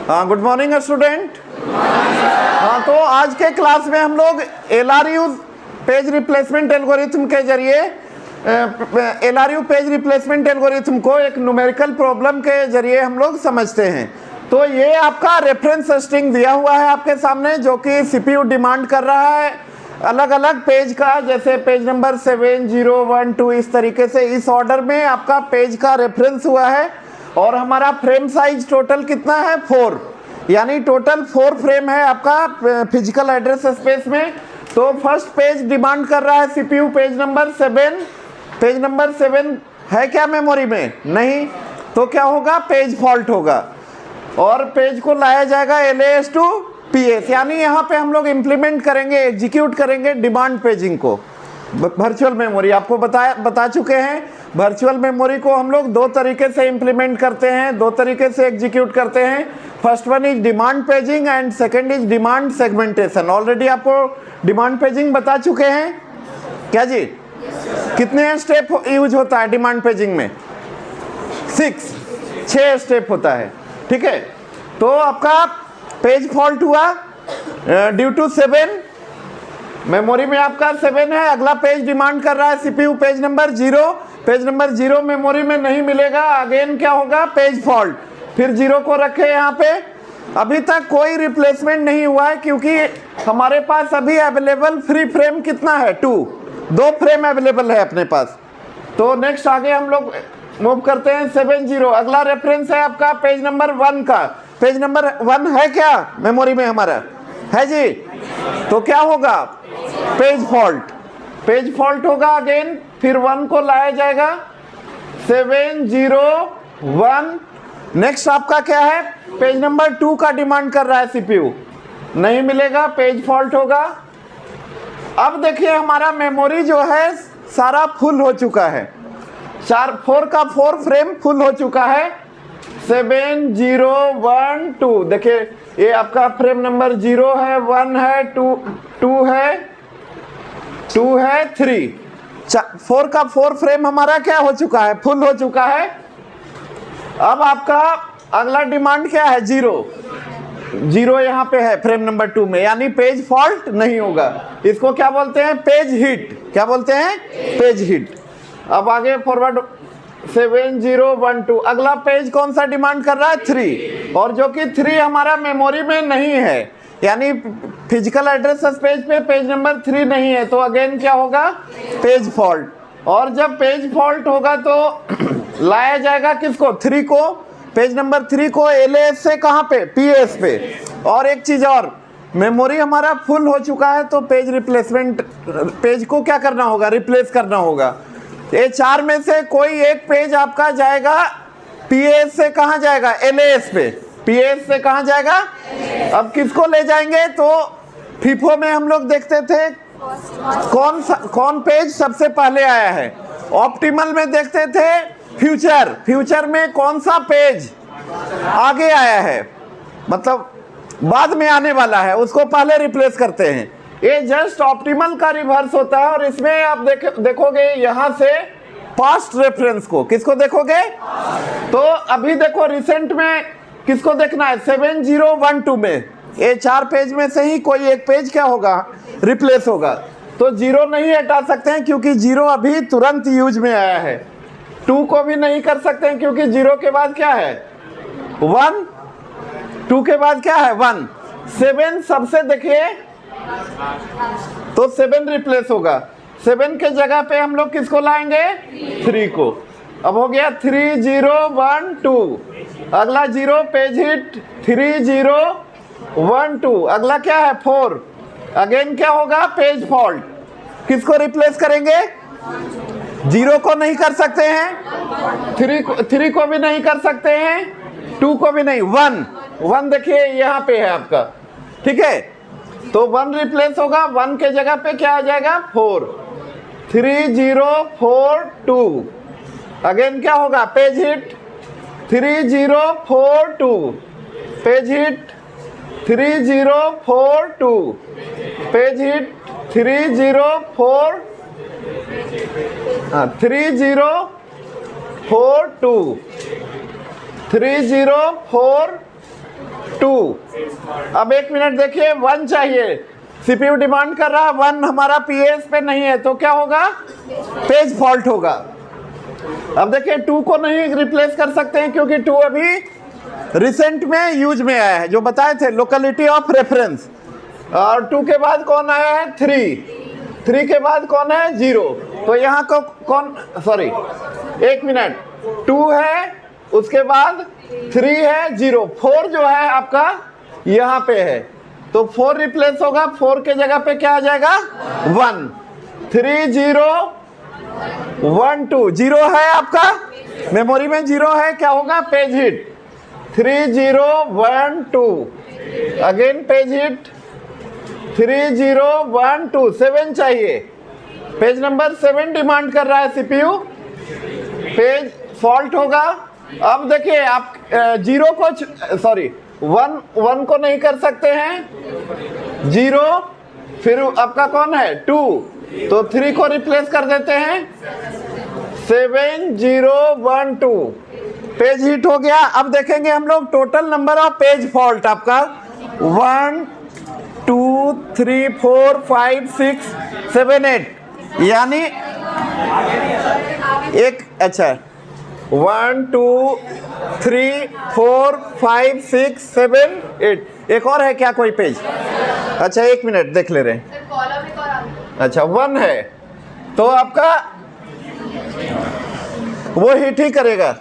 हाँ, good morning student. हाँ, तो आज के क्लास में हम लोग LRU पेज रिप्लेसमेंट एल्गोरिथम के जरिए LRU पेज रिप्लेसमेंट एल्गोरिथम को एक न्यूमेरिकल प्रॉब्लम के जरिए हम लोग समझते हैं। तो ये आपका रेफरेंस स्ट्रिंग दिया हुआ है आपके सामने, जो कि CPU डिमांड कर रहा है अलग अलग पेज का, जैसे पेज नंबर 7, 0, 1, 2, इस तरीके से इस ऑर्डर में आपका पेज का रेफरेंस हुआ है। और हमारा फ्रेम साइज टोटल कितना है? 4, यानी टोटल 4 फ्रेम है आपका फिजिकल एड्रेस स्पेस में। तो फर्स्ट पेज डिमांड कर रहा है CPU page number 7। Page number 7 है क्या मेमोरी में? नहीं। तो क्या होगा? पेज फॉल्ट होगा और पेज को लाया जाएगा LAS टू PS, यानी यहाँ पे हम लोग इम्प्लीमेंट करेंगे, एग्जीक्यूट करेंगे डिमांड पेजिंग को। वर्चुअल मेमोरी आपको बता चुके हैं। वर्चुअल मेमोरी को हम लोग 2 तरीके से इम्प्लीमेंट करते हैं, 2 तरीके से एग्जीक्यूट करते हैं। First one is demand paging and second is demand segmentation. Already आपको डिमांड पेजिंग बता चुके हैं क्या जी? कितने स्टेप यूज होता है डिमांड पेजिंग में? 6 स्टेप होता है। ठीक है, तो आपका पेज फॉल्ट हुआ ड्यू टू 7, मेमोरी में आपका 7 है। अगला पेज डिमांड कर रहा है CPU page number 0। Page number 0 memory में नहीं मिलेगा, अगेन क्या होगा? Page fault. फिर 0 को रखे यहाँ पे। अभी तक कोई रिप्लेसमेंट नहीं हुआ है क्योंकि हमारे पास अभी अवेलेबल फ्री फ्रेम कितना है? 2 फ्रेम अवेलेबल है अपने पास। तो नेक्स्ट आगे हम लोग मूव करते हैं 7, 0। अगला रेफरेंस है आपका पेज नंबर 1 का। पेज नंबर 1 है क्या मेमोरी में? हमारा है जी। तो क्या होगा? Page fault. पेज फॉल्ट होगा अगेन, फिर 1 को लाया जाएगा। 7, 0, 1। नेक्स्ट आपका क्या है? पेज नंबर 2 का डिमांड कर रहा है CPU, नहीं मिलेगा, पेज फॉल्ट होगा। अब देखिए हमारा मेमोरी जो है सारा फुल हो चुका है, 4 का 4 फ्रेम फुल हो चुका है। 7, 0, 1, 2। देखिए ये आपका फ्रेम नंबर 0 है, 1 है, 2 है, 2 है, 3। 4 का 4 फ्रेम हमारा क्या हो चुका है? फुल हो चुका है। अब आपका अगला डिमांड क्या है? 0 यहाँ पे है फ्रेम नंबर 2 में, यानी पेज फॉल्ट नहीं होगा। इसको क्या बोलते हैं? Page hit. क्या बोलते हैं? Page hit. अब आगे फॉरवर्ड 7, 0, 1, 2। अगला पेज कौन सा डिमांड कर रहा है? 3, और जो कि 3 हमारा मेमोरी में नहीं है, यानी फिजिकल एड्रेस स्पेस पे पेज नंबर 3 नहीं है। तो अगेन क्या होगा? Page fault. और जब पेज फॉल्ट होगा तो लाया जाएगा किसको? 3 को, पेज नंबर 3 को LAS से कहाँ पे? PS पे। और एक चीज और, मेमोरी हमारा फुल हो चुका है तो पेज रिप्लेसमेंट, पेज को क्या करना होगा? रिप्लेस करना होगा। ये 4 में से कोई एक पेज आपका जाएगा PS से, कहाँ जाएगा? LAS पे। PS से कहाँ जाएगा? अब किसको ले जाएंगे? तो FIFO में हम लोग देखते थे कौन पेज सबसे पहले आया है। ऑप्टिमल में देखते थे फ्यूचर में कौन सा पेज आगे आया है, मतलब बाद में आने वाला है, उसको पहले रिप्लेस करते हैं। ये जस्ट ऑप्टिमल का रिवर्स होता है। और इसमें आप देखोगे यहाँ से पास्ट रेफरेंस को, किसको देखोगे? तो अभी देखो रिसेंट में किसको देखना है? 7, 0, 1, 2 में। ये 4 पेज में से ही कोई एक पेज क्या होगा? रिप्लेस होगा। तो 0 नहीं हटा सकते हैं क्योंकि 0 अभी तुरंत यूज में आया है। 2 को भी नहीं कर सकते हैं क्योंकि 0 के बाद क्या है? 1। 2 के बाद क्या है? 1। 7 सबसे देखिए तो 7 रिप्लेस होगा। 7 के जगह पे हम लोग किसको लाएंगे? 3 को। अब हो गया 3, 0, 1, 2। अगला 0 पेज हिट। 3, 0, 1, 2। अगला क्या है? 4। अगेन क्या होगा? Page fault. किसको रिप्लेस करेंगे? 0 को नहीं कर सकते हैं, 3 को भी नहीं कर सकते हैं, 2 को भी नहीं। 1 देखिए यहाँ पे है आपका। ठीक है, तो 1 रिप्लेस होगा। 1 के जगह पे क्या आ जाएगा? 4। 3, 0, 4, 2। अगेन क्या होगा? Page hit. 3, 0, 4, 2। Page hit. 3, 0, 4, 2। Page hit. 3, 0, 4, 3, 0, 4, 2। 3, 0, 4, 2। अब 1 मिनट देखिए, 1 चाहिए, सीपीयू डिमांड कर रहा है 1, हमारा पीएस पे नहीं है, तो क्या होगा? पेज फॉल्ट होगा। अब देखिए 2 को नहीं रिप्लेस कर सकते हैं क्योंकि 2 अभी रिसेंट में यूज में आया है, जो बताए थे लोकेलिटी ऑफ रेफरेंस। और 2 के बाद कौन आया है? 3 के बाद कौन है? 0। तो यहाँ को कौन, सॉरी 1 मिनट, 2 है, उसके बाद 3 है, 0, 4 जो है आपका यहाँ पे है, तो 4 रिप्लेस होगा, 4 के जगह पे क्या आ जाएगा? 1। 3 0 1 2, 0 है आपका मेमोरी में, 0 है, क्या होगा? Page hit. 3 0 1 2, again page hit. 3 0 1 2, 7 चाहिए, पेज नंबर 7 डिमांड कर रहा है सीपीयू, पेज फॉल्ट होगा। अब देखिए आप 0 को, सॉरी 1 को नहीं कर सकते हैं, 0, फिर आपका कौन है? 2, तो 3 को रिप्लेस कर देते हैं, 7 0 1 2, पेज हिट हो गया। अब देखेंगे हम लोग total number of page fault आपका 1 2 3 4 5 6 7 8, यानी एक, अच्छा 1 2 3 4 5 6 7 8, एक और है क्या कोई पेज? अच्छा 1 मिनट देख ले रहे हैं। अच्छा 1 है, तो आपका वो हिट ही करेगा।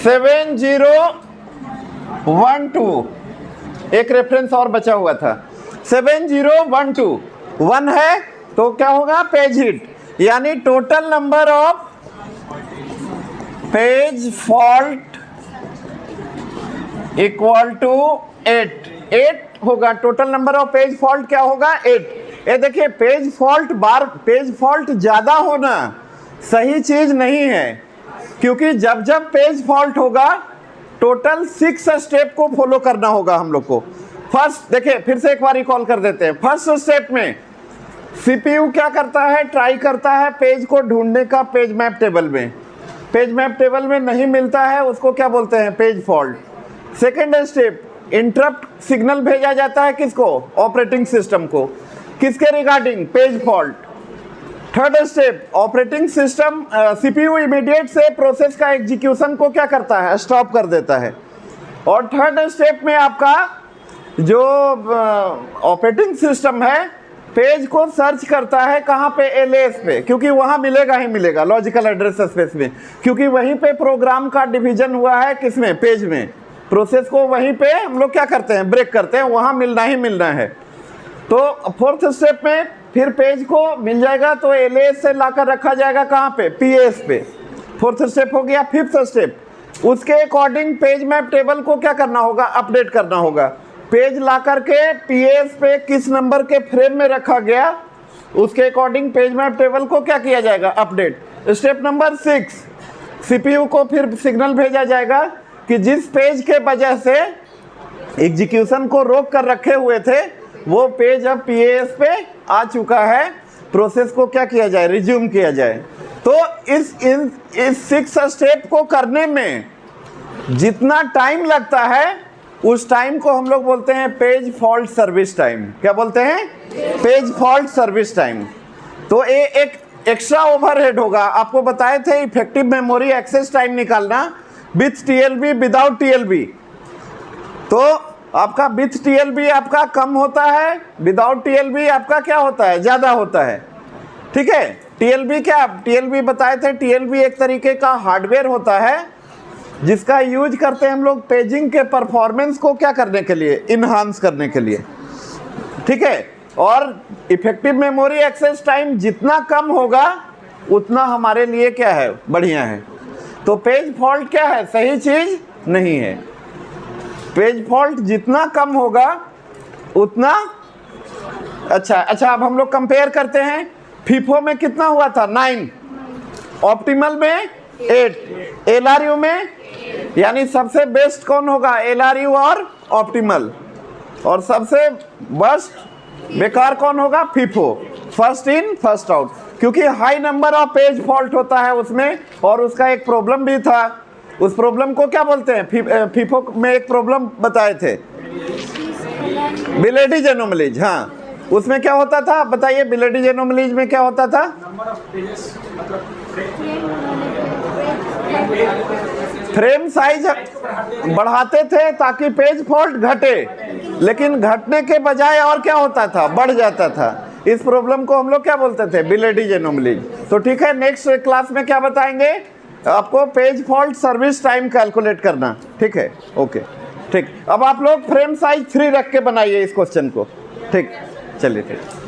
7 0 1 2, एक रेफरेंस और बचा हुआ था, 7 0 1 2, 1 है, तो क्या होगा? पेज हिट, यानी total number of page fault equal to 8 होगा। Total number of page fault क्या होगा? 8। ये देखिए पेज फॉल्ट ज्यादा होना सही चीज नहीं है, क्योंकि जब जब पेज फॉल्ट होगा टोटल 6 स्टेप को फॉलो करना होगा हम लोग को। फर्स्ट देखिए, फिर से एक बार रिकॉल कर देते हैं। फर्स्ट स्टेप में सीपीयू क्या करता है? ट्राई करता है पेज को ढूंढने का पेज मैप टेबल में, पेज मैप टेबल में नहीं मिलता है, उसको क्या बोलते हैं? Page fault. Second step, interrupt signal भेजा जाता है किसको? ऑपरेटिंग सिस्टम को, किसके regarding? Page fault. Third step, operating system CPU immediate से प्रोसेस का एग्जीक्यूशन को क्या करता है? स्टॉप कर देता है। और थर्ड स्टेप में आपका जो ऑपरेटिंग सिस्टम है पेज को सर्च करता है, कहाँ पे? एलएस पे, क्योंकि वहाँ मिलेगा ही मिलेगा, लॉजिकल एड्रेस स्पेस में, क्योंकि वहीं पे प्रोग्राम का डिवीजन हुआ है, किसमें? पेज में। प्रोसेस को वहीं पे हम लोग क्या करते हैं? ब्रेक करते हैं, वहाँ मिलना ही मिलना है। तो फोर्थ स्टेप में फिर पेज को मिल जाएगा तो एलएस से लाकर रखा जाएगा कहाँ पे? पीएस पे। फोर्थ स्टेप हो गया। फिफ्थ स्टेप, उसके अकॉर्डिंग पेज मैप टेबल को क्या करना होगा? अपडेट करना होगा। पेज ला करके पीएस पे किस नंबर के फ्रेम में रखा गया, उसके अकॉर्डिंग पेज मैप टेबल को क्या किया जाएगा? अपडेट। स्टेप नंबर 6, सीपीयू को फिर सिग्नल भेजा जाएगा कि जिस पेज के वजह से एग्जीक्यूशन को रोक कर रखे हुए थे वो पेज अब पीएस पे आ चुका है, प्रोसेस को क्या किया जाए? रिज्यूम किया जाए। तो इस 6 स्टेप को करने में जितना टाइम लगता है उस टाइम को हम लोग बोलते हैं पेज फॉल्ट सर्विस टाइम। क्या बोलते हैं? Page fault service time. तो ये एक एक्स्ट्रा ओवरहेड होगा। आपको बताए थे इफेक्टिव मेमोरी एक्सेस टाइम निकालना विथ टीएलबी, विदाउट टीएलबी। तो आपका विथ टीएलबी आपका कम होता है, विदाउट टीएलबी आपका क्या होता है? ज़्यादा होता है। ठीक है। टीएलबी क्या? टीएलबी बताए थे, टीएलबी एक तरीके का हार्डवेयर होता है जिसका यूज करते हैं हम लोग पेजिंग के परफॉर्मेंस को क्या करने के लिए? इन्हांस करने के लिए। ठीक है। और इफेक्टिव मेमोरी एक्सेस टाइम जितना कम होगा उतना हमारे लिए क्या है? बढ़िया है। तो पेज फॉल्ट क्या है? सही चीज नहीं है। पेज फॉल्ट जितना कम होगा उतना अच्छा। अब हम लोग कंपेयर करते हैं। फीफो में कितना हुआ था? 9, ऑप्टिमल में 8, एलआरयू में, यानी सबसे बेस्ट कौन होगा? एलआरयू और ऑप्टिमल। और सबसे वर्स्ट बेकार कौन होगा? FIFO. First in first out, क्योंकि high number of page fault होता है उसमें। और उसका एक प्रॉब्लम भी था उस प्रॉब्लम को क्या बोलते हैं? फीफो में एक प्रॉब्लम बताए थे, बिलेडीज एनोमलीज। हाँ, उसमें क्या होता था बताइए, बिलेडीज एनोमलीज में क्या होता था? फ्रेम साइज बढ़ाते थे ताकि पेज फॉल्ट घटे, लेकिन घटने के बजाय और क्या होता था? बढ़ जाता था। इस प्रॉब्लम को हम लोग क्या बोलते थे? बिलेडीज एनोमलीज। तो ठीक है, नेक्स्ट क्लास में क्या बताएंगे आपको? Page fault service time calculate करना। ठीक है, ओके, ठीक। अब आप लोग फ्रेम साइज 3 रख के बनाइए इस क्वेश्चन को। ठीक, चलिए ठीक।